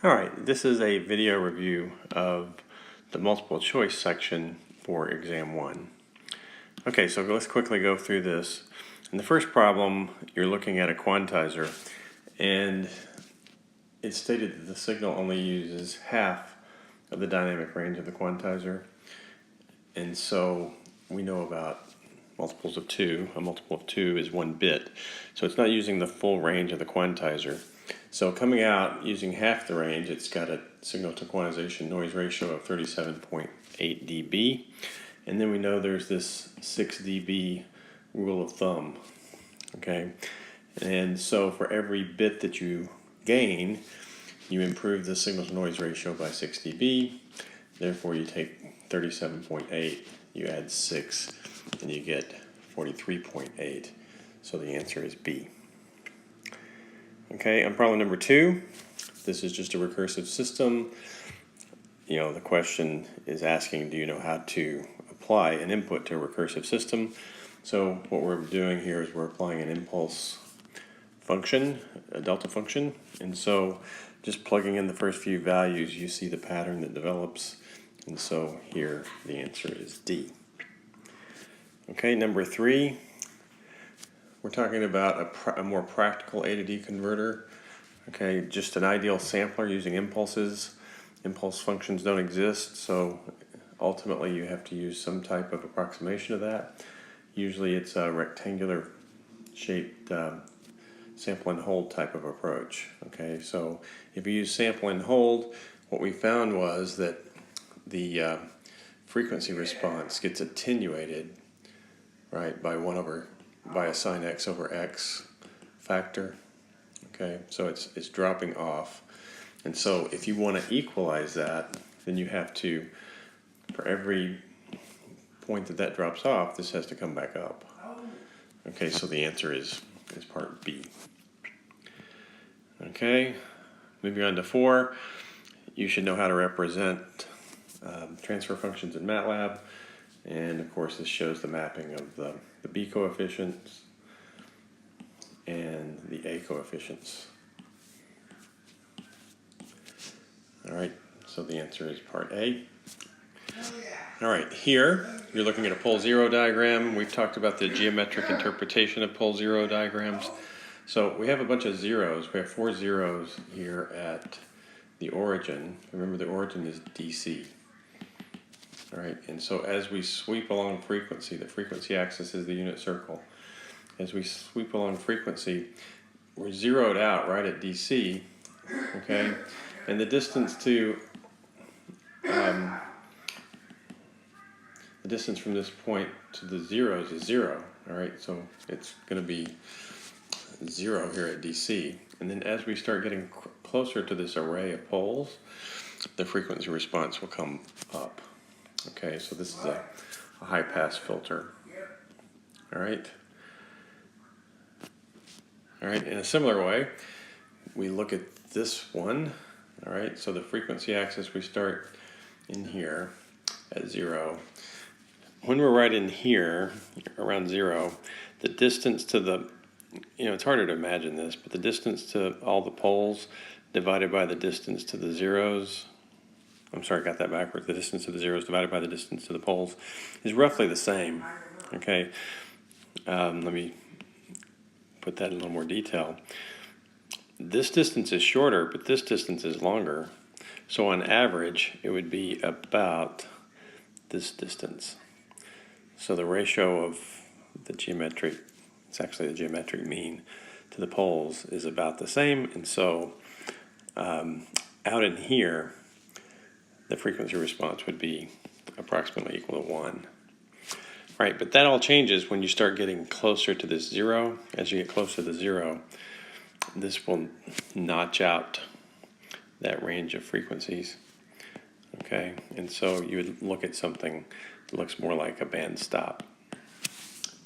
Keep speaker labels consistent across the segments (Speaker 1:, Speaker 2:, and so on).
Speaker 1: Alright, this is a video review of the multiple choice section for exam 1. Okay, so let's quickly go through this. In the first problem, you're looking at a quantizer, and it's stated that the signal only uses half of the dynamic range of the quantizer. And so we know about multiples of 2. A multiple of 2 is 1 bit. So it's not using the full range of the quantizer. So coming out using half the range, it's got a signal to quantization noise ratio of 37.8 dB. And then we know there's this 6 dB rule of thumb. Okay, and so for every bit that you gain, you improve the signal to noise ratio by 6 dB. Therefore, you take 37.8, you add 6, and you get 43.8. So the answer is B. Okay, on problem number 2, this is just a recursive system. The question is asking, do you know how to apply an input to a recursive system? So what we're doing here is we're applying an impulse function, a delta function, and so just plugging in the first few values, you see the pattern that develops, and so here the answer is D. Okay, number 3, we're talking about a more practical A to D converter. Okay, just an ideal sampler using impulses. Impulse functions don't exist, so ultimately you have to use some type of approximation of that. Usually it's a rectangular shaped sample and hold type of approach. Okay, so if you use sample and hold, what we found was that the frequency response gets attenuated, right, by a sine x over x factor. Okay, so it's dropping off, and so if you want to equalize that, then you have to, for every point that drops off, this has to come back up. Okay, so the answer is part B. Okay, moving on to 4, you should know how to represent transfer functions in Matlab, and of course this shows the mapping of the B coefficients and the A coefficients. Alright, so the answer is part A. Alright, here you're looking at a pole zero diagram. We've talked about the geometric interpretation of pole zero diagrams. So we have a bunch of zeros. We have 4 zeros here at the origin. Remember, the origin is DC. Alright, and so as we sweep along frequency, the frequency axis is the unit circle. As we sweep along frequency, we're zeroed out right at DC, okay? And the distance to the distance from this point to the zeros is 0. All right, so it's going to be 0 here at DC. And then as we start getting closer to this array of poles, the frequency response will come up. Okay, so this is a high-pass filter. All right. All right, in a similar way, we look at this one. All right, so the frequency axis, we start in here at 0. When we're right in here, around 0, the distance to the, it's harder to imagine this, but the distance to all the poles divided by the distance to the zeros, I'm sorry, I got that backwards. The distance to the zeros divided by the distance to the poles is roughly the same. Okay, let me put that in a little more detail. This distance is shorter, but this distance is longer. So on average, it would be about this distance. So the ratio of the geometric, it's actually the geometric mean to the poles, is about the same. And so out in here, the frequency response would be approximately equal to 1. Right, but that all changes when you start getting closer to this 0. As you get closer to the 0, this will notch out that range of frequencies. Okay, and so you would look at something that looks more like a band stop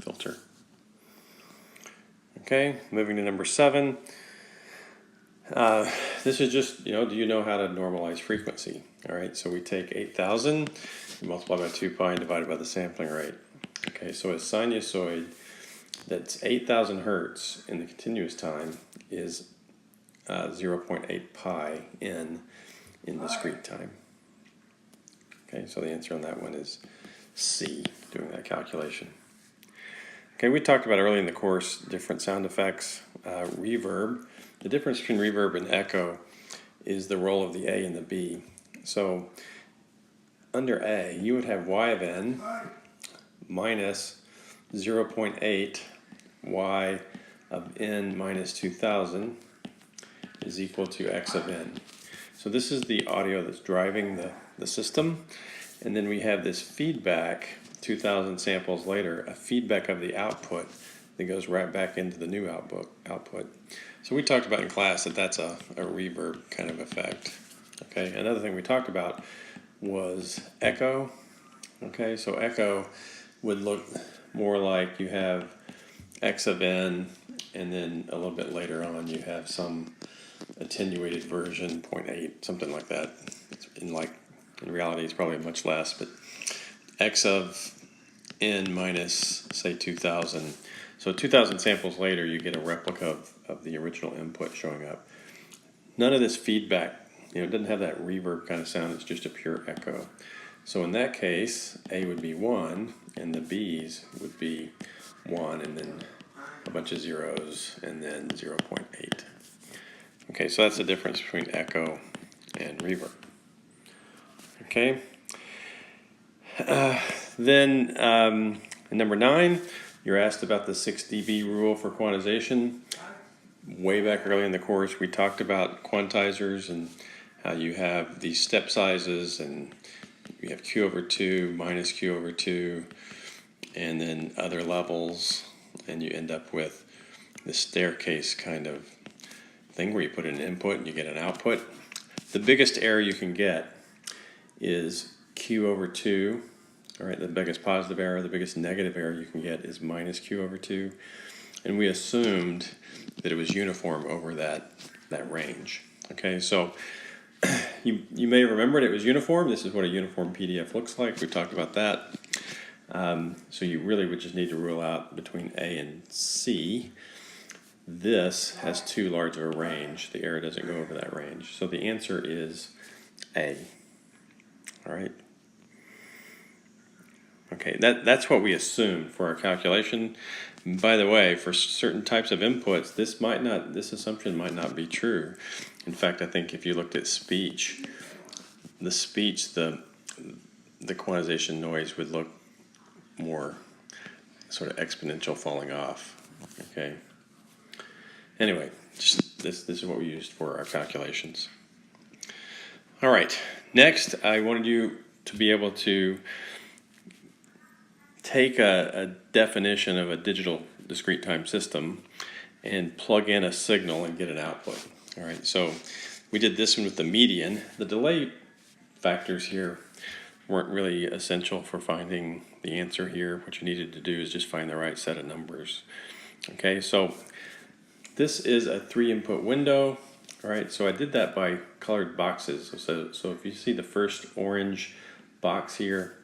Speaker 1: filter. Okay, moving to number 7. This is just, do you know how to normalize frequency? All right, so we take 8,000, we multiply by 2 pi and divide it by the sampling rate. Okay, so a sinusoid that's 8,000 hertz in the continuous time is 0.8 pi in discrete time. Okay, so the answer on that one is C, doing that calculation. Okay, we talked about early in the course different sound effects, reverb. The difference between reverb and echo is the role of the A and the B. So under A, you would have y of n minus 0.8 y of n minus 2000 is equal to x of n. So this is the audio that's driving the system, and then we have this feedback 2000 samples later, a feedback of the output that goes right back into the new output. So we talked about in class that that's a reverb kind of effect. Okay, another thing we talked about was echo. Okay, so echo would look more like you have x of n, and then a little bit later on you have some attenuated version, 0.8, something like that. In reality, it's probably much less, but x of n minus, say, 2000. So 2000 samples later, you get a replica of the original input showing up. None of this feedback, it doesn't have that reverb kind of sound. It's just a pure echo. So in that case, A would be 1, and the B's would be 1, and then a bunch of zeros, and then 0.8. Okay, so that's the difference between echo and reverb. Okay. Then number 9, you're asked about the 6 dB rule for quantization. Way back early in the course, we talked about quantizers and how you have these step sizes, and you have Q over 2 minus Q over 2, and then other levels, and you end up with this staircase kind of thing where you put in an input and you get an output. The biggest error you can get is Q over 2. All right, the biggest positive error, the biggest negative error you can get is minus Q over 2. And we assumed that it was uniform over that range. Okay, so you may have remembered it was uniform. This is what a uniform PDF looks like. We talked about that. So you really would just need to rule out between A and C. This has too large of a range. The error doesn't go over that range. So the answer is A. All right. Okay, that's what we assumed for our calculation. By the way, for certain types of inputs, this assumption might not be true. In fact, I think if you looked at speech, the quantization noise would look more sort of exponential falling off. Okay. Anyway, just this is what we used for our calculations. All right. Next, I wanted you to be able to take a definition of a digital discrete time system and plug in a signal and get an output. All right, so we did this one with the median. The delay factors here weren't really essential for finding the answer here. What you needed to do is just find the right set of numbers. Okay, so this is a 3-input window. All right, so I did that by colored boxes. So if you see the first orange box here,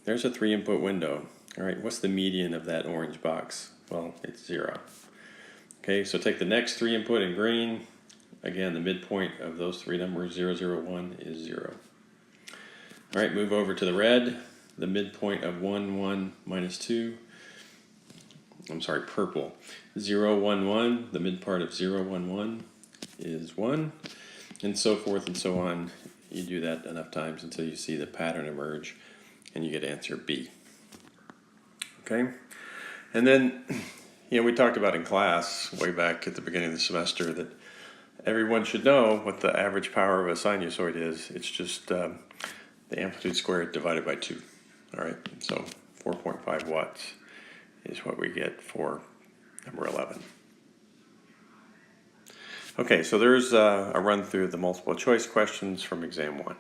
Speaker 1: there's a 3-input window. All right, what's the median of that orange box? Well, it's 0. Okay, so take the next 3-input in green. Again, the midpoint of those 3 numbers, 0, 0, 1, is 0. All right, move over to the red. The midpoint of 1, 1, minus 2. I'm sorry, purple. 0, 1, 1. The midpoint of 0, 1, 1 is 1. And so forth and so on. You do that enough times until you see the pattern emerge, and you get answer B. Okay? And then, we talked about in class way back at the beginning of the semester that everyone should know what the average power of a sinusoid is. It's just the amplitude squared divided by 2. All right, so 4.5 watts is what we get for number 11. Okay, so there's a run through the multiple choice questions from exam 1.